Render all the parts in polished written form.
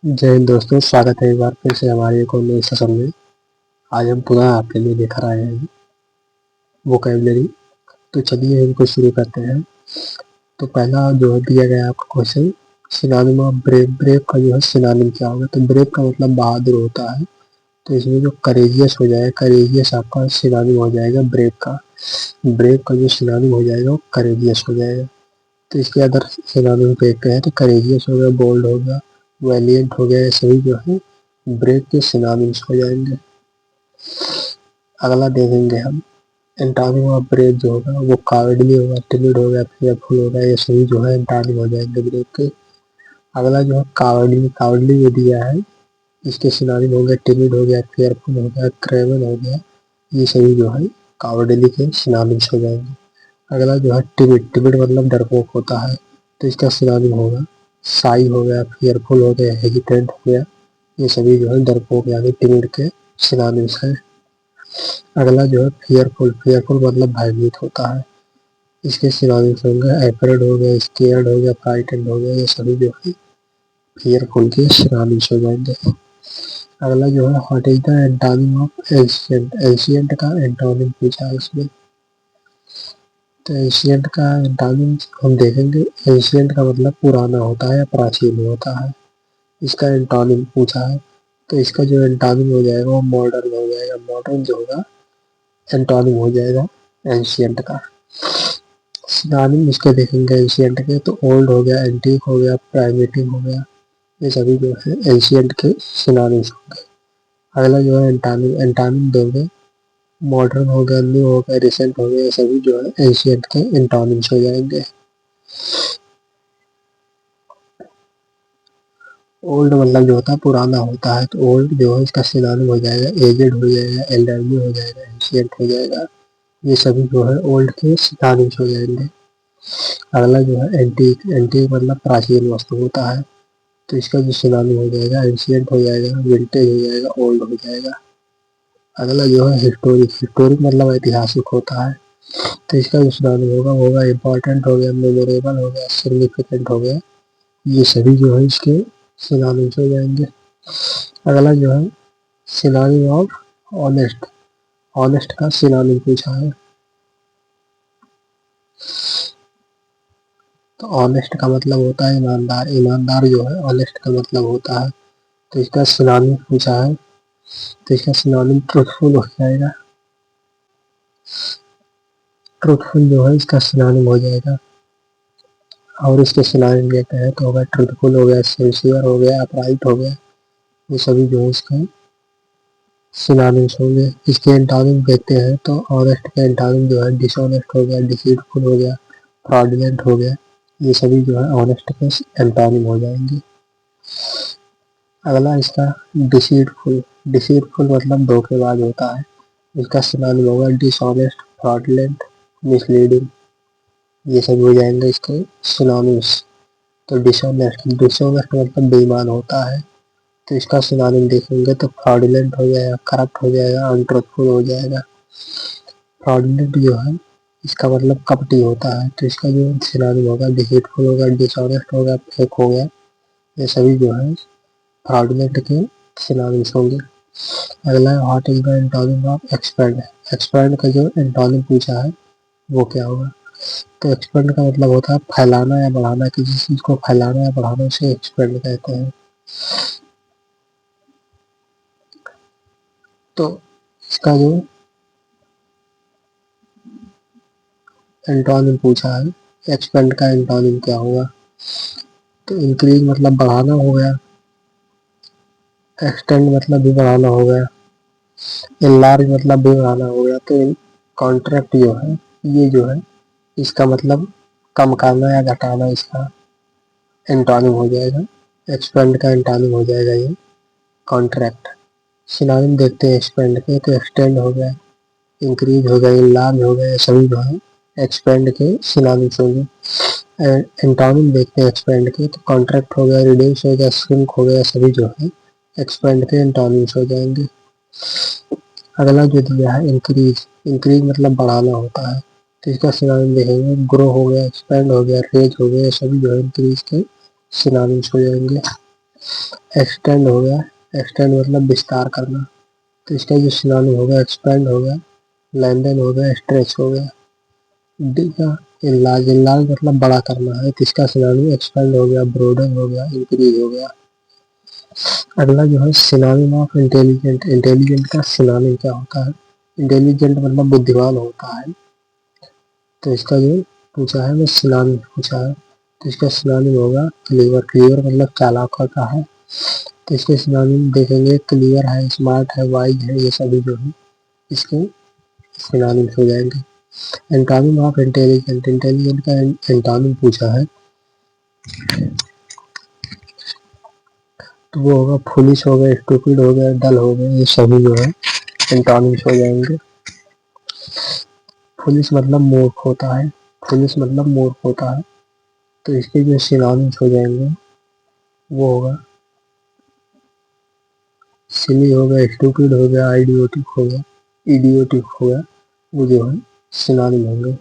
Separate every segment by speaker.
Speaker 1: जय हिंद दोस्तों, स्वागत है एक बार फिर से हमारे एक और नए सेशन में। आज हम पुनः आपके लिए लेकर आए हैं वोकैबुलरी। तो चलिए इनको शुरू करते हैं। तो पहला जो है दिया गया आपका question, synonym of brave. Brave का जो है सिनोनिम क्या होगा? तो ब्रेव का मतलब बहादुर होता है। तो इसमें जो करेजियस हो जाएगा, करेजियस आपका सिनोनिम हो जाएगा ब्रेव का। ब्रेव का जो सिनोनिम हो जाएगा वो करेजियस हो जाएगा। तो इसके अदर सिनोनिम देखते हैं। तो करेजियस हो गया, बोल्ड हो गया, वैलिएंट हो गया, ये सभी जो है ब्रेव के सिनोनिम्स हो जाएंगे। अगला देखेंगे हम, एंटोनिम ऑफ ब्रेव जो होगा वो कावर्डली होगा, टिमिड हो गया, फियरफुल हो गया, ये सभी जो है एंटोनिम हो जाएंगे ब्रेव के। अगला जो है कावर्डली, कावर्डली ये दिया है, इसके सिनोनिम हो गया टिमिड हो गया, फियरफुल हो गया, क्रेवन हो गया, ये सभी जो है कावर्डली के सिनोनिम्स हो जाएंगे। अगला जो है टिमिड, टिमिड मतलब डरपोक होता है, तो इसका सिनोनिम होगा शाई हो गया, फियरफुल हो गया, हेजिटेंट हो गया, ये सभी जो है डरपोक यानी टिमिड के सिनोनिम्स हैं। अगला जो है फियरफुल, फियरफुल मतलब भयभीत होता है, इसके सिनोनिम्स होंगे एफरेड हो गया, स्केयर्ड हो गया, फ्राइटेंड हो गया, ये सभी जो है फियरफुल के सिनोनिम्स हो जाएंगे। अगला जो है what is the antonym of ancient. Ancient का एंटोनिम पूछा है इसमें। तो एंशिएंट का एंटोनिम हम देखेंगे। एंशिएंट का मतलब पुराना होता है या प्राचीन होता है, इसका एंटोनिम पूछा है। तो इसका जो एंटोनिम हो जाएगा वो मॉडर्न हो जाएगा। मॉडर्न जो होगा एंटोनिम हो जाएगा एंशिएंट का। सिनोनिम इसके देखेंगे एंशिएंट के, तो ओल्ड हो गया, एंटीक हो गया, प्राइमेटिव हो गया, ये सभी जो है एंशिएंट के सिनोनिम्स होंगे। अगला जो है एंटोनिम, एंटोनिम देंगे मॉडर्न हो गया, न्यू हो गया, रिसेंट हो गया, ये सभी जो है एंशिएंट के एंटोनिम्स हो जाएंगे। ओल्ड मतलब जो होता है पुराना होता है, तो ओल्ड जो है इसका सिनोनिम हो जाएगा एजेड हो जाएगा, एल्डरली हो जाएगा, एंशिएंट हो जाएगा, ये सभी जो है ओल्ड के सिनोनिम्स हो जाएंगे। अगला जो है एंटीक, एंटीक मतलब प्राचीन वस्तु होता है, तो इसका जो सिनोनिम हो जाएगा एंशिएंट हो जाएगा, विंटेज हो जाएगा, ओल्ड हो जाएगा। अगला जो है हिस्टोरिक, हिस्टोरिक मतलब ऐतिहासिक होता है, तो इसका जो सिनोनिम होगा वो होगा इम्पोर्टेंट हो गया, मेमोरेबल हो गया, सिग्निफिकेंट हो गया, ये सभी जो है इसके सिनोनिम्स हो जाएंगे। अगला जो है सिनोनिम ऑफ ऑनेस्ट। ऑनेस्ट का सिनोनिम पूछा है। तो ऑनेस्ट का मतलब होता है ईमानदार, ईमानदार जो है ऑनेस्ट का मतलब होता है, तो इसका सिनोनिम पूछा है। तो इसका सिनोनिम ट्रूथफुल हो जाएगा। ट्रूथफुल जो है इसका सिनोनिम हो जाएगा। और इसके सिनोनिम देते हैं तो होगा ट्रूथफुल हो गया, सिंसियर हो गया, अपराइट हो गया, ये सभी जो है इसके सिनोनिम्स होंगे। इसके एंटोनिम देखते हैं तो ऑनेस्ट का एंटोनिम जो है डिसऑनेस्ट हो गया, डिसीटफुल हो गया, फ्रॉडुलेंट हो गया, ये सभी जो है ऑनेस्ट के एंटोनिम हो जाएंगे। अगला इसका डिसीटफुल, डिसीटफुल मतलब धोखेबाज होता है, इसका सिनोनिम होगा डिसऑनेस्ट, फ्रॉडुलेंट, मिसलीडिंग, ये सब हो जाएंगे इसके सिनोनिम्स। तो डिसऑनेस्ट, डिसऑनेस्ट मतलब बेईमान होता है, तो इसका सिनोनिम देखेंगे तो फ्रॉडुलेंट हो जाएगा, करप्ट हो जाएगा, अनट्रूथफुल हो जाएगा। फ्रॉडुलेंट जो है इसका मतलब कपटी होता है, तो इसका जो सिनोनिम होगा डिसीटफुल होगा, डिसऑनेस्ट होगा, फेक हो गया, ये सभी जो है फ्रॉडुलेंट के सिनोनिम्स होंगे। अगला है what is the antonym of expand. Expand का जो एंटोनिम पूछा है वो क्या होगा? तो एक्सपेंड का मतलब होता है फैलाना या बढ़ाना, किसी चीज को फैलाना या बढ़ाना उसे एक्सपेंड कहते हैं। तो इसका जो एंटोनिम पूछा है, एक्सपेंड का एंटोनिम क्या होगा? तो इंक्रीज मतलब बढ़ाना हो गया, एक्सटेंड मतलब भी बढ़ाना हो गया, इनलार्ज मतलब भी बढ़ाना हो गया। तो कॉन्ट्रैक्ट जो है ये जो है इसका मतलब कम करना या घटाना, इसका एंटोनिम हो जाएगा। एक्सपेंड का एंटोनिम हो जाएगा ये कॉन्ट्रैक्ट। सिनोनिम देखते हैं एक्सपेंड के, तो एक्सटेंड हो गया, इंक्रीज हो गया, इनलार्ज हो गया, सभी जो है एक्सपेंड के सिनोनिम्स होंगे। एंटोनिम देखते हैं एक्सपेंड के, तो कॉन्ट्रैक्ट हो गया, रिड्यूस हो गया, श्रिंक हो गया, सभी जो है एक्सपेंड के एंटोनिम्स हो जाएंगे। अगला जो दिया है इंक्रीज, इंक्रीज मतलब बढ़ाना होता है, तो इसका सिनोनिम देखेंगे ग्रो हो गया, एक्सपेंड हो गया, रेज हो गया, सभी जो है इंक्रीज के सिनोनिम्स हो जाएंगे। एक्सटेंड हो गया, एक्सटेंड मतलब विस्तार करना, तो इसका जो सिनोनिम होगा एक्सपेंड हो गया, लेंथन हो गया, स्ट्रेच हो गया। डी का इनलार्ज, इनलार्ज मतलब बड़ा करना है, तो इसका सिनोनिम एक्सपेंड हो गया, ब्रोडन हो गया, इंक्रीज हो गया। अगला जो है सिनोनिम ऑफ इंटेलिजेंट, इंटेलिजेंट का सिनोनिम क्या होता है? इंटेलिजेंट मतलब बुद्धिमान होता है, तो इसका जो पूछा है वो सिनोनिम पूछा है, तो इसका सिनोनिम होगा क्लेवर, क्लेवर मतलब चालाक होता है, तो इसके सिनोनिम देखेंगे क्लियर है, स्मार्ट है, वाइज है, ये सभी जो है इसके सिनोनिम हो जाएंगे। एंटोनिम ऑफ इंटेलिजेंट, इंटेलिजेंट का एंटोनिम पूछा है, तो वो होगा फुलिश हो गया, स्टूपिड हो गया, डल हो गया, ये सभी जो है एंटोनिम्स हो जाएंगे। फुलिश मतलब मूर्ख होता है, फुलिश मतलब मूर्ख होता है, तो इसके जो सिनोनिम्स हो जाएंगे वो होगा सिली हो गया, स्टूपिड हो गया, आइडियोटिक हो गया, इडियोटिक हो गया, वो जो है सिनोनिम होंगे।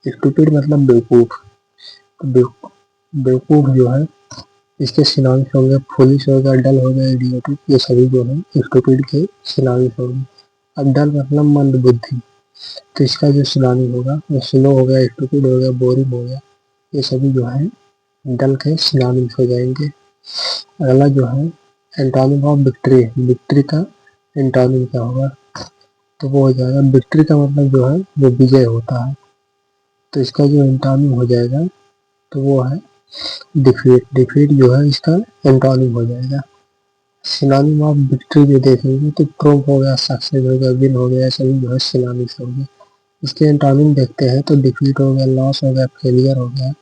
Speaker 1: स्टूपिड मतलब बेवकूफ, बेवकूफ जो है इसके सिनोनिम्स होंगे फुलिश हो गया, डल हो गया, इडियोटिक, ये सभी जो है स्टूपिड के सिनोनिम्स होंगे। अब डल मतलब मंद बुद्धि, तो इसका जो सिनोनिम होगा वो स्लो हो गया, स्टूपिड हो गया, बोरिंग हो गया, ये सभी जो है डल के सिनोनिम्स हो जाएंगे। अगला जो है एंटोनिम ऑफ विक्ट्री, विक्ट्री का एंटोनिम क्या होगा? तो वो हो जाएगा विक्ट्री का मतलब जो है वो विजय होता है, तो इसका जो एंटोनिम हो जाएगा तो वो है डिफीट, डिफीट जो है इसका एंटोनिम हो जाएगा। सिनोनिम ऑफ विक्ट्री जो देखेंगे तो ट्रोप हो गया, सक्सेस हो गया, विन हो गया, सभी जो है सिनोनिम्स हो गए। इसके एंटोनिम देखते हैं तो डिफीट हो गया, लॉस हो गया, फेलियर हो गया।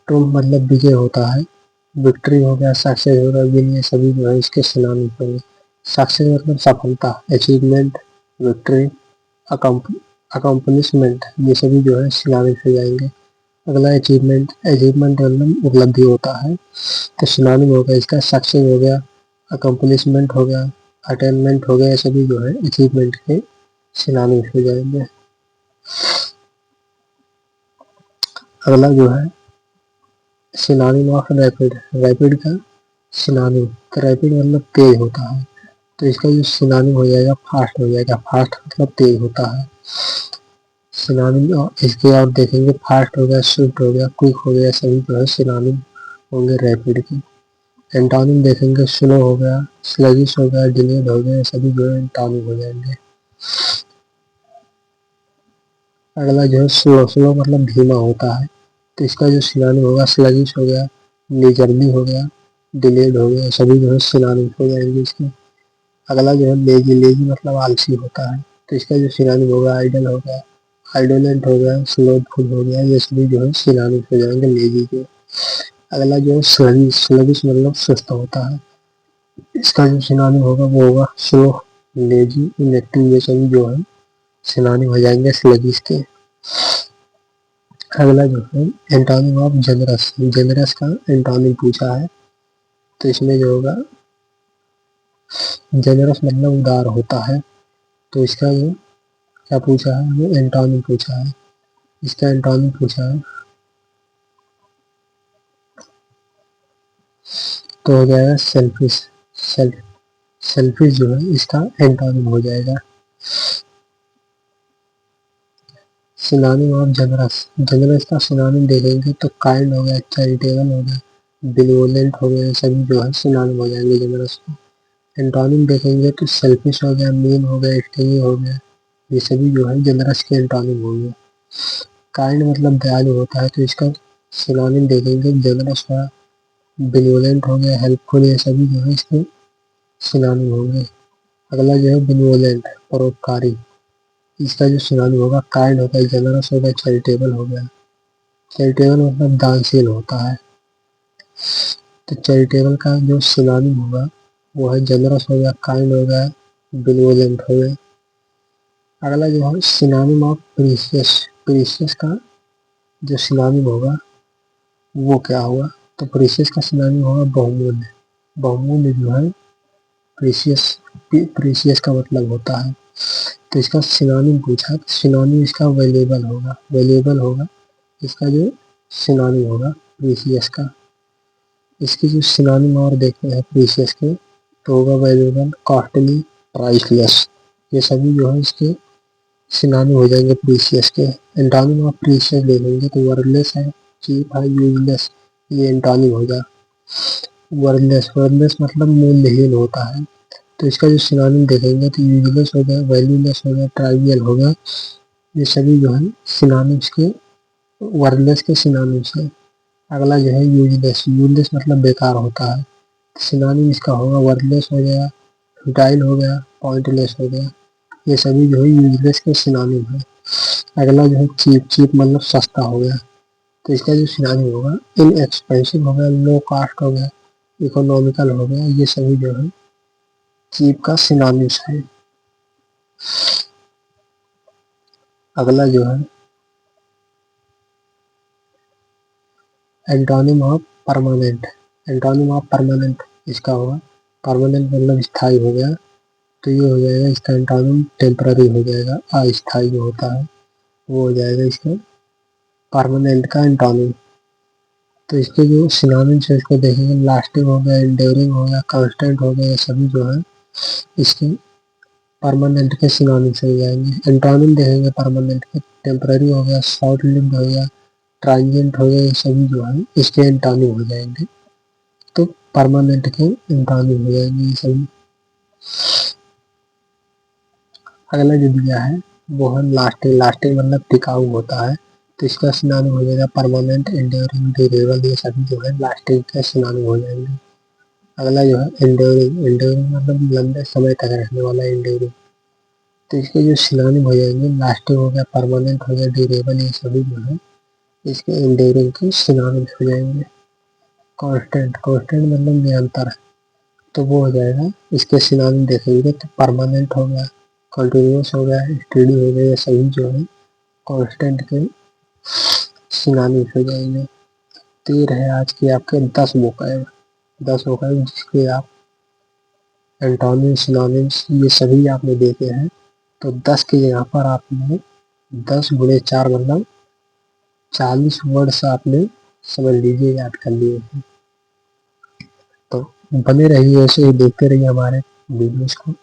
Speaker 1: ट्रोप मतलब विजय होता है, विक्ट्री हो गया, सक्सेस हो गया, विन, ये सभी जो है इसके सिनोनिम होंगे। सक्सेस मतलब सफलता, अचीवमेंट, विक्ट्री, अकम्पलिशमेंट, ये सभी जो है सिनोनिम हो जाएंगे। अगला अचीवमेंट, अचीवमेंट मतलब उपलब्धि होता है, तो सिनोनिम हो गया इसका सक्सेस हो गया, अकम्पलिशमेंट हो गया, अटेनमेंट हो गया, ये सभी जो है अचीवमेंट के सिनोनिम हो जाएंगे। अगला जो है सिनोनिम ऑफ रैपिड, रैपिड का सिनोनिम, तो रैपिड मतलब तेज होता है, तो इसका जो सिनोनिम हो जाएगा फास्ट हो जाएगा, फास्ट मतलब तेज होता है। सिनोनिम इसके आप देखेंगे फास्ट हो गया, स्विफ्ट हो गया, क्विक हो गया, सभी जो है सिनोनिम होंगे रैपिड के। एंटोनिम देखेंगे स्लो हो गया, स्लगिश हो गया, डिलेड हो गया, सभी जो है एंटोनिम हो जाएंगे। अगला जो है स्लो, स्लो मतलब धीमा होता है, तो इसका जो सिनोनिम होगा स्लगिश हो गया, लेजरली हो गया, डिलेड हो गया, सभी जो है सिनोनिम हो जाएंगे इसके। अगला जो है लेजी, लेजी मतलब आलसी होता है, तो इसका जो सिनोनिम होगा आइडल हो गया, आइडोलेंट हो गया, स्लोथफुल हो गया, ये सभी जो है सिनोनिम हो जाएंगे लेजी के। अगला जो है स्लगिश, स्लगिश मतलब सुस्त होता है, इसका जो सिनोनिम होगा वो होगा स्लो, लेजी, इनएक्टिव, ये सभी जो है सिनोनिम हो जाएंगे स्लगिश के। अगला जो है एंटोनिम ऑफ जेनरस, जेनरस का एंटोनिम पूछा है, तो इसमें जो होगा जेनरस मतलब उदार होता है, तो इसका जो क्या पूछा है वो एंटोनिम पूछा है, इसका एंटोनिम पूछा है तो हो जाएगा सेल्फिश, सेल्फिश जो है इसका एंटोनिम हो जाएगा। सिनोनिम ऑफ जनरस, जनरस का सिनोनिम देखेंगे तो काइंड हो गया, चैरिटेबल हो गया, बिनेवोलेंट हो गया, सभी जो है सिनोनिम हो जाएंगे जनरस के। एंटोनिम देखेंगे तो सेल्फिश हो गया, मीन हो गया, स्टिंगी हो गया, ये सभी जो है जनरस के एंटोनिम होंगे। काइंड मतलब दयालु होता है, तो इसका सिनोनिम देखेंगे जनरस का, बिनेवोलेंट हो गया, हेल्पफुल, ये सभी जो है इसके सिनोनिम होंगे। अगला जो है बिनेवोलेंट परोपकारी, इसका जो सिनोनिम होगा काइंड हो गया, जनरस हो गया, चैरिटेबल हो गया, चैरिटेबल मतलब दानशील होता है, तो चैरिटेबल का जो सिनोनिम होगा वो है जनरस हो गया, काइंड हो गया, बिनेवोलेंट हो गया। अगला जो है सिनोनिम ऑफ प्रीशियस, प्रीशियस का जो सिनोनिम होगा वो क्या होगा? तो प्रीशियस का सिनोनिम होगा बहुमूल्य, बहुमूल्य जो है प्रीशियस, प्रीशियस का मतलब होता है। तो इसका सिनोनिम पूछा, सिनोनिम इसका वैल्यूएबल होगा, वैल्यूएबल होगा इसका जो सिनोनिम होगा प्रीशियस का। इसकी जो सिनोनिम और देखते हैं प्रीशियस के, तो होगा वैल्यूएबल, कॉस्टली, प्राइसलेस। ये सभी जो है इसके सिनोनिम हो जाएंगे प्रीशियस के। एंटोनिम ऑफ प्रीशियस ले लेंगे तो वर्थलेस है, चीप है, यूजलेस, ये एंटोनिम होगा। वर्थलेस, वर्थलेस मतलब मूल्यहीन होता है। तो इसका जो सिनोनिम देखेंगे तो यूजलेस हो गया, वैल्यूलेस हो गया, ट्राइवियल हो गया। ये सभी जो है सिनोनिम्स के, वर्थलेस के सिनोनिम्स है। अगला जो है यूजलेस, यूजलेस मतलब बेकार होता है। सिनोनिम इसका होगा वर्थलेस हो गया, फुटाइल हो गया, पॉइंटलेस हो गया। ये सभी जो है यूजलेस के सिनोनिम है। अगला जो है चीप, चीप मतलब सस्ता हो गया। तो इसका जो सिनोनिम होगा इनएक्सपेंसिव हो गया, लो कॉस्ट हो गया, इकोनॉमिकल हो गया। ये सभी जो है चीप का सिनोनिम्स है। अगला जो है antonym of permanent, antonym of permanent इसका होगा, परमानेंट मतलब स्थायी हो गया। तो ये हो जाएगा इसका एंटोनिम टेम्पररी हो जाएगा, अस्थायी जो होता है वो हो जाएगा इसका परमानेंट का एंटोनिम। तो इसके जो सिनोनिम्स है इसको देखेंगे, लास्टिंग हो गया, एंड्योरिंग हो गया, कांस्टेंट हो गया। ये सभी जो है इसके परमानेंट के सिनोनिम्स हो जाएंगे। एंटोनिम देखेंगे परमानेंट के, टेम्पररी हो गया, शॉर्ट लिव्ड हो गया, ट्रांजिएंट हो गया। ये सभी जो है इसके एंटोनिम हो जाएंगे। तो परमानेंट के एंटोनिम हो जाएंगे ये सभी। अगला जो दिया है वो है लास्टिंग, लास्टिंग मतलब टिकाऊ होता है। तो इसका सिनोनिम हो जाएगा परमानेंट, एंड्योरिंग, ड्यूरेबल। ये सभी जो है लास्टिंग के सिनोनिम हो जाएंगे। अगला जो है एंड्योरिंग, एंड्योरिंग मतलब लंबे समय तक रहने वाला एंड्योरिंग। तो इसके जो सिनोनिम हो जाएंगे, लास्टिंग हो गया, परमानेंट हो गया, ड्यूरेबल। ये सभी जो है इसके एंड्योरिंग के सिनोनिम हो जाएंगे। कांस्टेंट, कांस्टेंट मतलब निरंतर, तो वो हो जाएगा इसके सिनोनिम देखेंगे तो परमानेंट हो गया, कंटिन्यूअस हो गया, स्टेडी हो गया। ये सभी जो है कांस्टेंट के सिनोनिम हो जाएंगे। तो ये रहे आज की आपके 10 वोकैब, 10 वोकैब जिसके आप एंटोनिम, सिनोनिम्स ये सभी आपने देखे हैं। तो 10 की जगह पर आपने 10 गुणे 4 मतलब 40 वर्ड्स आपने समझ लीजिए याद कर लिए हैं। तो बने रहिए ऐसे ही, देखते रहिए हमारे वीडियोस को,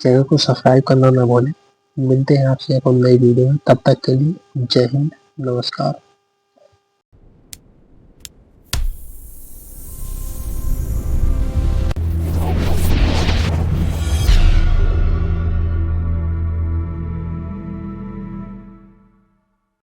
Speaker 1: चैनल को सब्सक्राइब करना ना भूलें। मिलते हैं आपसे एक और नई वीडियो में, तब तक के लिए जय हिंद, नमस्कार।